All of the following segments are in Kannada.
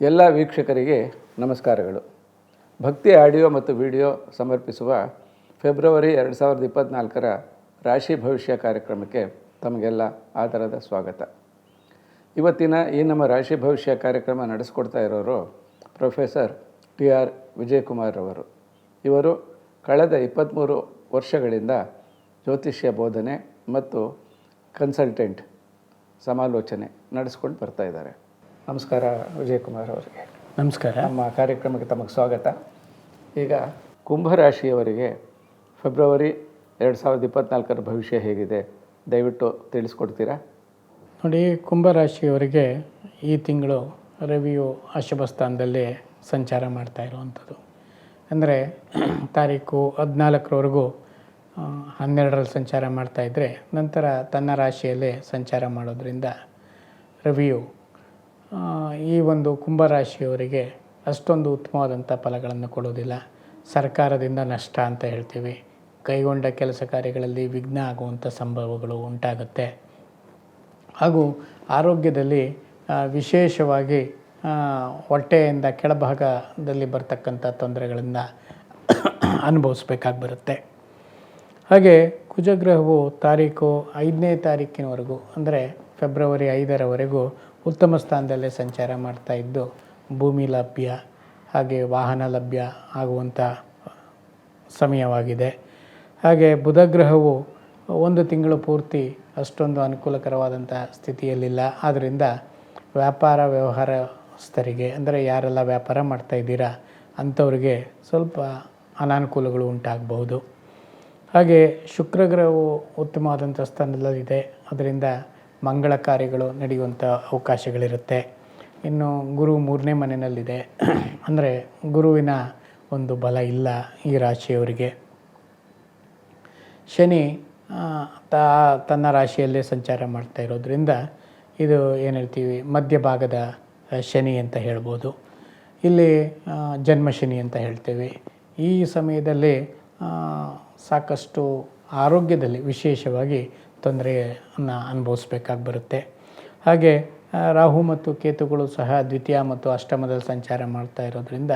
ಎಲ್ಲ ವೀಕ್ಷಕರಿಗೆ ನಮಸ್ಕಾರಗಳು. ಭಕ್ತಿ ಆಡಿಯೋ ಮತ್ತು ವಿಡಿಯೋ ಸಮರ್ಪಿಸುವ ಫೆಬ್ರವರಿ 2024 ರಾಶಿ ಭವಿಷ್ಯ ಕಾರ್ಯಕ್ರಮಕ್ಕೆ ತಮಗೆಲ್ಲ ಆದರದ ಸ್ವಾಗತ. ಇವತ್ತಿನ ಈ ನಮ್ಮ ರಾಶಿ ಭವಿಷ್ಯ ಕಾರ್ಯಕ್ರಮ ನಡೆಸ್ಕೊಡ್ತಾ ಇರೋರು ಪ್ರೊಫೆಸರ್ TR ವಿಜಯಕುಮಾರ್ ಅವರು. ಇವರು ಕಳೆದ 23 ವರ್ಷಗಳಿಂದ ಜ್ಯೋತಿಷ್ಯ ಬೋಧನೆ ಮತ್ತು ಕನ್ಸಲ್ಟೆಂಟ್ ಸಮಾಲೋಚನೆ ನಡೆಸ್ಕೊಂಡು ಬರ್ತಾ ಇದ್ದಾರೆ. ನಮಸ್ಕಾರ ವಿಜಯಕುಮಾರ್ ಅವರಿಗೆ. ನಮಸ್ಕಾರ. ನಮ್ಮ ಕಾರ್ಯಕ್ರಮಕ್ಕೆ ತಮಗೆ ಸ್ವಾಗತ. ಈಗ ಕುಂಭರಾಶಿಯವರಿಗೆ ಫೆಬ್ರವರಿ 2024 ಭವಿಷ್ಯ ಹೇಗಿದೆ ದಯವಿಟ್ಟು ತಿಳಿಸ್ಕೊಡ್ತೀರಾ? ನೋಡಿ, ಕುಂಭರಾಶಿಯವರಿಗೆ ಈ ತಿಂಗಳು ರವಿಯು ಅಶುಭ ಸ್ಥಾನದಲ್ಲಿ ಸಂಚಾರ ಮಾಡ್ತಾ ಇರುವಂಥದ್ದು. ಅಂದರೆ ತಾರೀಕು 14ರವರೆಗೂ 12ರಲ್ಲಿ ಸಂಚಾರ ಮಾಡ್ತಾಯಿದ್ರೆ ನಂತರ ತನ್ನ ರಾಶಿಯಲ್ಲೇ ಸಂಚಾರ ಮಾಡೋದ್ರಿಂದ ರವಿಯು ಈ ಒಂದು ಕುಂಭರಾಶಿಯವರಿಗೆ ಅಷ್ಟೊಂದು ಉತ್ತಮವಾದಂಥ ಫಲಗಳನ್ನು ಕೊಡೋದಿಲ್ಲ. ಸರ್ಕಾರದಿಂದ ನಷ್ಟ ಅಂತ ಹೇಳ್ತೀವಿ. ಕೈಗೊಂಡ ಕೆಲಸ ಕಾರ್ಯಗಳಲ್ಲಿ ವಿಘ್ನ ಆಗುವಂಥ ಸಂಭವಗಳು ಉಂಟಾಗುತ್ತೆ. ಹಾಗೂ ಆರೋಗ್ಯದಲ್ಲಿ ವಿಶೇಷವಾಗಿ ಹೊಟ್ಟೆಯಿಂದ ಕೆಳಭಾಗದಲ್ಲಿ ಬರ್ತಕ್ಕಂಥ ತೊಂದರೆಗಳನ್ನು ಅನುಭವಿಸ್ಬೇಕಾಗಿ ಬರುತ್ತೆ. ಹಾಗೆ ಕುಜಗ್ರಹವು ತಾರೀಕು 5ನೇ ತಾರೀಕಿನವರೆಗೂ ಅಂದರೆ ಫೆಬ್ರವರಿ 5ರವರೆಗೂ ಉತ್ತಮ ಸ್ಥಾನದಲ್ಲೇ ಸಂಚಾರ ಮಾಡ್ತಾ ಇದ್ದು ಭೂಮಿ ಲಭ್ಯ ಹಾಗೆ ವಾಹನ ಲಭ್ಯ ಆಗುವಂಥ ಸಮಯವಾಗಿದೆ. ಹಾಗೆ ಬುಧಗ್ರಹವು 1 ತಿಂಗಳು ಪೂರ್ತಿ ಅಷ್ಟೊಂದು ಅನುಕೂಲಕರವಾದಂಥ ಸ್ಥಿತಿಯಲ್ಲಿಲ್ಲ. ಆದ್ದರಿಂದ ವ್ಯಾಪಾರ ವ್ಯವಹಾರಸ್ಥರಿಗೆ ಅಂದರೆ ಯಾರೆಲ್ಲ ವ್ಯಾಪಾರ ಮಾಡ್ತಾಯಿದ್ದೀರಾ ಅಂಥವ್ರಿಗೆ ಸ್ವಲ್ಪ ಅನಾನುಕೂಲಗಳು ಉಂಟಾಗಬಹುದು. ಹಾಗೆ ಶುಕ್ರಗ್ರಹವು ಉತ್ತಮವಾದಂಥ ಸ್ಥಾನದಲ್ಲಿದೆ. ಅದರಿಂದ ಮಂಗಳ ಕಾರ್ಯಗಳು ನಡೆಯುವಂಥ ಅವಕಾಶಗಳಿರುತ್ತೆ. ಇನ್ನು ಗುರು 3ನೇ ಮನೆಯಲ್ಲಿದೆ. ಅಂದರೆ ಗುರುವಿನ ಒಂದು ಬಲ ಇಲ್ಲ ಈ ರಾಶಿಯವರಿಗೆ. ಶನಿ ತನ್ನ ರಾಶಿಯಲ್ಲೇ ಸಂಚಾರ ಮಾಡ್ತಾ ಇರೋದ್ರಿಂದ ಇದು ಏನು ಹೇಳ್ತೀವಿ, ಮಧ್ಯಭಾಗದ ಶನಿ ಅಂತ ಹೇಳ್ಬೋದು. ಇಲ್ಲಿ ಜನ್ಮ ಶನಿ ಅಂತ ಹೇಳ್ತೇವೆ. ಈ ಸಮಯದಲ್ಲಿ ಸಾಕಷ್ಟು ಆರೋಗ್ಯದಲ್ಲಿ ವಿಶೇಷವಾಗಿ ತೊಂದರೆಯನ್ನು ಅನುಭವಿಸ್ಬೇಕಾಗಿ ಬರುತ್ತೆ. ಹಾಗೆ ರಾಹು ಮತ್ತು ಕೇತುಗಳು ಸಹ ದ್ವಿತೀಯ ಮತ್ತು ಅಷ್ಟಮದಲ್ಲಿ ಸಂಚಾರ ಮಾಡ್ತಾ ಇರೋದ್ರಿಂದ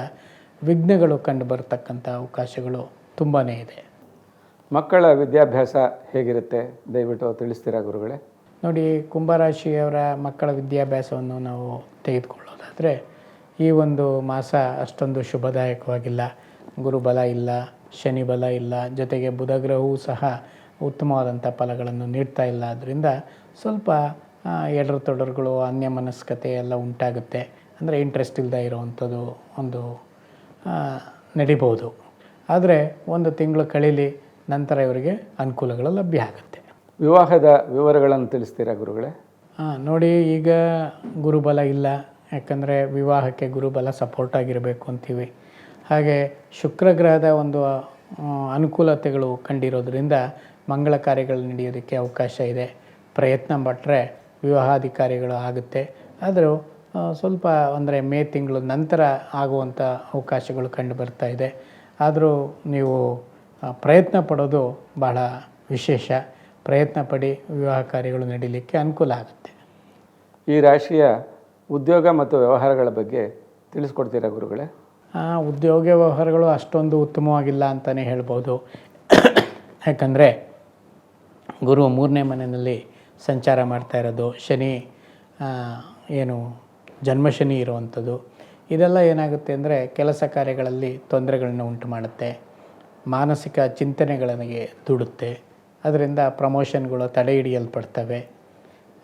ವಿಘ್ನಗಳು ಕಂಡು ಬರತಕ್ಕಂಥ ಅವಕಾಶಗಳು ತುಂಬಾ ಇದೆ. ಮಕ್ಕಳ ವಿದ್ಯಾಭ್ಯಾಸ ಹೇಗಿರುತ್ತೆ ದಯವಿಟ್ಟು ತಿಳಿಸ್ತೀರಾ ಗುರುಗಳೇ? ನೋಡಿ, ಕುಂಭರಾಶಿಯವರ ಮಕ್ಕಳ ವಿದ್ಯಾಭ್ಯಾಸವನ್ನು ನಾವು ತೆಗೆದುಕೊಳ್ಳೋದಾದರೆ ಈ ಒಂದು ಮಾಸ ಅಷ್ಟೊಂದು ಶುಭದಾಯಕವಾಗಿಲ್ಲ. ಗುರುಬಲ ಇಲ್ಲ, ಶನಿ ಬಲ ಇಲ್ಲ, ಜೊತೆಗೆ ಬುಧಗ್ರಹವೂ ಸಹ ಉತ್ತಮವಾದಂಥ ಫಲಗಳನ್ನು ನೀಡ್ತಾ ಇಲ್ಲ. ಆದ್ದರಿಂದ ಸ್ವಲ್ಪ ಎಡರು ತೊಡರುಗಳು, ಅನ್ಯಮನಸ್ಕತೆ ಎಲ್ಲ ಉಂಟಾಗುತ್ತೆ. ಅಂದರೆ ಇಂಟ್ರೆಸ್ಟ್ ಇಲ್ಲದೆ ಇರೋವಂಥದ್ದು ಒಂದು ನಡಿಬೋದು. ಆದರೆ 1 ತಿಂಗಳು ಕಳೀಲಿ, ನಂತರ ಇವರಿಗೆ ಅನುಕೂಲಗಳು ಲಭ್ಯ ಆಗುತ್ತೆ. ವಿವಾಹದ ವಿವರಗಳನ್ನು ತಿಳಿಸ್ತೀರಾ ಗುರುಗಳೇ? ನೋಡಿ, ಈಗ ಗುರುಬಲ ಇಲ್ಲ. ಯಾಕಂದರೆ ವಿವಾಹಕ್ಕೆ ಗುರುಬಲ ಸಪೋರ್ಟ್ ಆಗಿರಬೇಕು ಅಂತೀವಿ. ಹಾಗೆ ಶುಕ್ರಗ್ರಹದ ಒಂದು ಅನುಕೂಲತೆಗಳು ಕಂಡಿರೋದ್ರಿಂದ ಮಂಗಳ ಕಾರ್ಯಗಳು ನಡೆಯೋದಕ್ಕೆ ಅವಕಾಶ ಇದೆ. ಪ್ರಯತ್ನ ಪಟ್ಟರೆ ವಿವಾಹಾಧಿಕಾರಿಗಳು ಆಗುತ್ತೆ. ಆದರೂ ಸ್ವಲ್ಪ ಅಂದರೆ ಮೇ ತಿಂಗಳು ನಂತರ ಆಗುವಂಥ ಅವಕಾಶಗಳು ಕಂಡು ಬರ್ತಾ ಇದೆ. ಆದರೂ ನೀವು ಪ್ರಯತ್ನ ಪಡೋದು ಬಹಳ ವಿಶೇಷ. ಪ್ರಯತ್ನ ಪಡಿ, ವಿವಾಹ ಕಾರ್ಯಗಳು ನಡೀಲಿಕ್ಕೆ ಅನುಕೂಲ ಆಗುತ್ತೆ. ಈ ರಾಶಿಯ ಉದ್ಯೋಗ ಮತ್ತು ವ್ಯವಹಾರಗಳ ಬಗ್ಗೆ ತಿಳಿಸ್ಕೊಡ್ತೀರಾ ಗುರುಗಳೇ? ಉದ್ಯೋಗ ವ್ಯವಹಾರಗಳು ಅಷ್ಟೊಂದು ಉತ್ತಮವಾಗಿಲ್ಲ ಅಂತಲೇ ಹೇಳ್ಬೋದು. ಯಾಕಂದರೆ ಗುರು 3ನೇ ಮನೆಯಲ್ಲಿ ಸಂಚಾರ ಮಾಡ್ತಾ ಇರೋದು, ಶನಿ ಏನು ಜನ್ಮಶನಿ ಇರುವಂಥದ್ದು, ಇದೆಲ್ಲ ಏನಾಗುತ್ತೆ ಅಂದರೆ ಕೆಲಸ ಕಾರ್ಯಗಳಲ್ಲಿ ತೊಂದರೆಗಳನ್ನ ಉಂಟು ಮಾಡುತ್ತೆ. ಮಾನಸಿಕ ಚಿಂತನೆಗಳಿಗೆ ದುಡುತ್ತೆ. ಅದರಿಂದ ಪ್ರಮೋಷನ್ಗಳು ತಡೆ ಹಿಡಿಯಲ್ಪಡ್ತವೆ.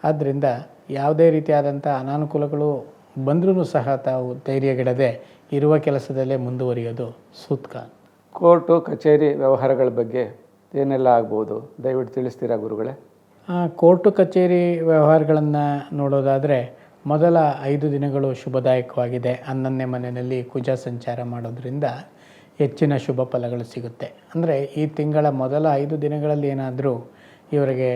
ಆದ್ದರಿಂದ ಯಾವುದೇ ರೀತಿಯಾದಂಥ ಅನಾನುಕೂಲಗಳು ಬಂದರೂ ಸಹ ತಾವು ಧೈರ್ಯಗೆಡದೆ ಇರುವ ಕೆಲಸದಲ್ಲೇ ಮುಂದುವರಿಯೋದು ಸೂಕ್ತ. ಕೋರ್ಟು ಕಚೇರಿ ವ್ಯವಹಾರಗಳ ಬಗ್ಗೆ ಏನೆಲ್ಲ ಆಗ್ಬೋದು ದಯವಿಟ್ಟು ತಿಳಿಸ್ತೀರಾ ಗುರುಗಳೇ? ಕೋರ್ಟು ಕಚೇರಿ ವ್ಯವಹಾರಗಳನ್ನು ನೋಡೋದಾದರೆ ಮೊದಲ 5 ದಿನಗಳು ಶುಭದಾಯಕವಾಗಿದೆ. 11ನೇ ಮನೆಯಲ್ಲಿ ಕುಜ ಸಂಚಾರ ಮಾಡೋದ್ರಿಂದ ಹೆಚ್ಚಿನ ಶುಭ ಫಲಗಳು ಸಿಗುತ್ತೆ. ಅಂದರೆ ಈ ತಿಂಗಳ ಮೊದಲ 5 ದಿನಗಳಲ್ಲಿ ಏನಾದರೂ ಇವರಿಗೆ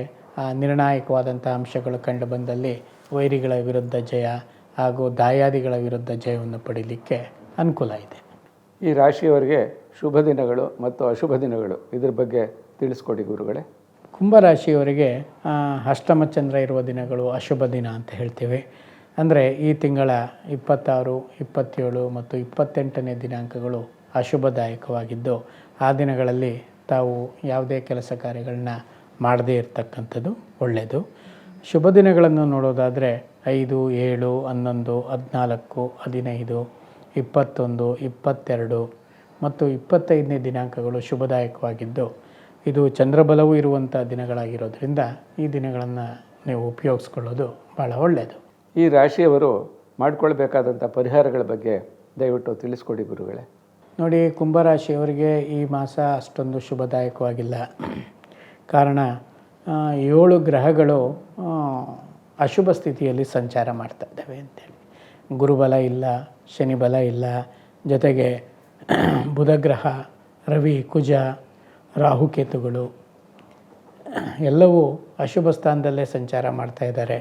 ನಿರ್ಣಾಯಕವಾದಂಥ ಅಂಶಗಳು ಕಂಡು ಬಂದಲ್ಲಿ ವೈರಿಗಳ ವಿರುದ್ಧ ಜಯ ಹಾಗೂ ದಾಯಾದಿಗಳ ವಿರುದ್ಧ ಜಯವನ್ನು ಪಡೀಲಿಕ್ಕೆ ಅನುಕೂಲ ಇದೆ. ಈ ರಾಶಿಯವರಿಗೆ ಶುಭ ದಿನಗಳು ಮತ್ತು ಅಶುಭ ದಿನಗಳು ಇದ್ರ ಬಗ್ಗೆ ತಿಳಿಸ್ಕೊಡಿ ಗುರುಗಳೇ. ಕುಂಭರಾಶಿಯವರಿಗೆ ಅಷ್ಟಮ ಚಂದ್ರ ಇರುವ ದಿನಗಳು ಅಶುಭ ದಿನ ಅಂತ ಹೇಳ್ತೀವಿ. ಅಂದರೆ ಈ ತಿಂಗಳ 26, 27 ಮತ್ತು 28ನೇ ದಿನಾಂಕಗಳು ಅಶುಭದಾಯಕವಾಗಿದ್ದು ಆ ದಿನಗಳಲ್ಲಿ ತಾವು ಯಾವುದೇ ಕೆಲಸ ಕಾರ್ಯಗಳನ್ನ ಮಾಡದೇ ಇರತಕ್ಕಂಥದ್ದು ಒಳ್ಳೆಯದು. ಶುಭ ದಿನಗಳನ್ನು ನೋಡೋದಾದರೆ 5, 7, 11, 14, 15, 21, 22 ಮತ್ತು 25ನೇ ದಿನಾಂಕಗಳು ಶುಭದಾಯಕವಾಗಿದ್ದು ಇದು ಚಂದ್ರಬಲವೂ ಇರುವಂಥ ದಿನಗಳಾಗಿರೋದ್ರಿಂದ ಈ ದಿನಗಳನ್ನು ನೀವು ಉಪಯೋಗಿಸ್ಕೊಳ್ಳೋದು ಭಾಳ ಒಳ್ಳೆಯದು. ಈ ರಾಶಿಯವರು ಮಾಡಿಕೊಳ್ಬೇಕಾದಂಥ ಪರಿಹಾರಗಳ ಬಗ್ಗೆ ದಯವಿಟ್ಟು ತಿಳಿಸ್ಕೊಡಿ ಗುರುಗಳೇ. ನೋಡಿ, ಕುಂಭರಾಶಿಯವರಿಗೆ ಈ ಮಾಸ ಅಷ್ಟೊಂದು ಶುಭದಾಯಕವಾಗಿಲ್ಲ. ಕಾರಣ 7 ಗ್ರಹಗಳು ಅಶುಭ ಸ್ಥಿತಿಯಲ್ಲಿ ಸಂಚಾರ ಮಾಡ್ತಾ ಇದ್ದಾವೆ ಅಂತೇಳಿ. ಗುರುಬಲ ಇಲ್ಲ, ಶನಿ ಬಲ ಇಲ್ಲ, ಜೊತೆಗೆ ಬುಧ ಗ್ರಹ, ರವಿ, ಕುಜ, ರಾಹುಕೇತುಗಳು ಎಲ್ಲವೂ ಅಶುಭ ಸ್ಥಾನದಲ್ಲೇ ಸಂಚಾರ ಮಾಡ್ತಾ ಇದ್ದಾರೆ.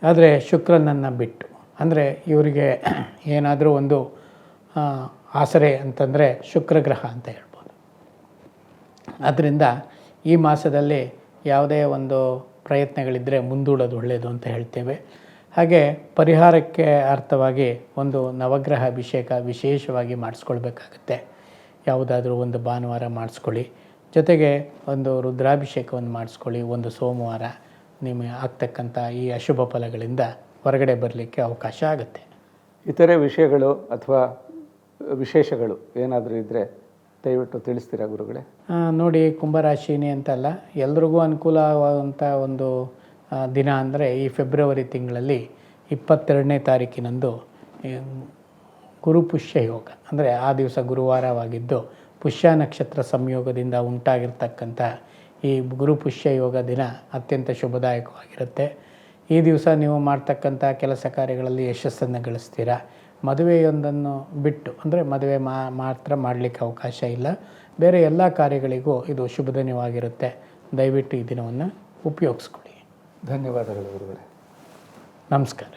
ಆದರೆ ಶುಕ್ರನನ್ನು ಬಿಟ್ಟು, ಅಂದರೆ ಇವರಿಗೆ ಏನಾದರೂ ಒಂದು ಆಸರೆ ಅಂತಂದರೆ ಶುಕ್ರ ಗ್ರಹ ಅಂತ ಹೇಳ್ಬೋದು. ಆದ್ದರಿಂದ ಈ ಮಾಸದಲ್ಲಿ ಯಾವುದೇ ಒಂದು ಪ್ರಯತ್ನಗಳಿದ್ದರೆ ಮುಂದೂಡೋದು ಒಳ್ಳೆಯದು ಅಂತ ಹೇಳ್ತೇವೆ. ಹಾಗೆ ಪರಿಹಾರಕ್ಕೆ ಅರ್ಥವಾಗಿ ಒಂದು ನವಗ್ರಹ ಅಭಿಷೇಕ ವಿಶೇಷವಾಗಿ ಮಾಡಿಸ್ಕೊಳ್ಬೇಕಾಗತ್ತೆ. ಯಾವುದಾದ್ರೂ ಒಂದು ಭಾನುವಾರ ಮಾಡಿಸ್ಕೊಳ್ಳಿ, ಜೊತೆಗೆ ಒಂದು ರುದ್ರಾಭಿಷೇಕವನ್ನು ಮಾಡಿಸ್ಕೊಳ್ಳಿ. ಒಂದು ಸೋಮವಾರ ನಿಮಗೆ ಆಗ್ತಕ್ಕಂಥ ಈ ಅಶುಭ ಫಲಗಳಿಂದ ಹೊರಗಡೆ ಬರಲಿಕ್ಕೆ ಅವಕಾಶ ಆಗುತ್ತೆ. ಇತರೆ ವಿಷಯಗಳು ಅಥವಾ ವಿಶೇಷಗಳು ಏನಾದರೂ ಇದ್ದರೆ ದಯವಿಟ್ಟು ತಿಳಿಸ್ತೀರಾ ಗುರುಗಳೇ? ನೋಡಿ, ಕುಂಭರಾಶಿನೇ ಅಂತಲ್ಲ, ಎಲ್ರಿಗೂ ಅನುಕೂಲವಾದಂಥ ಒಂದು ದಿನ ಅಂದರೆ ಈ ಫೆಬ್ರವರಿ ತಿಂಗಳಲ್ಲಿ 22ನೇ ತಾರೀಕಿನಂದು ಗುರು ಪುಷ್ಯ ಯೋಗ, ಅಂದರೆ ಆ ದಿವಸ ಗುರುವಾರವಾಗಿದ್ದು ಪುಷ್ಯ ನಕ್ಷತ್ರ ಸಂಯೋಗದಿಂದ ಉಂಟಾಗಿರ್ತಕ್ಕಂಥ ಈ ಗುರು ಪುಷ್ಯ ಯೋಗ ದಿನ ಅತ್ಯಂತ ಶುಭದಾಯಕವಾಗಿರುತ್ತೆ. ಈ ದಿವಸ ನೀವು ಮಾಡ್ತಕ್ಕಂಥ ಕೆಲಸ ಕಾರ್ಯಗಳಲ್ಲಿ ಯಶಸ್ಸನ್ನು ಗಳಿಸ್ತೀರಾ. ಮದುವೆಯೊಂದನ್ನು ಬಿಟ್ಟು, ಅಂದರೆ ಮದುವೆ ಮಾತ್ರ ಮಾಡಲಿಕ್ಕೆ ಅವಕಾಶ ಇಲ್ಲ, ಬೇರೆ ಎಲ್ಲ ಕಾರ್ಯಗಳಿಗೂ ಇದು ಶುಭ ದಿನವಾಗಿರುತ್ತೆ. ದಯವಿಟ್ಟು ಈ ದಿನವನ್ನು ಉಪಯೋಗಿಸ್ಕೊಳ್ಳಿ. ಧನ್ಯವಾದಗಳು ಗುರುಗಳೇ. ನಮಸ್ಕಾರ.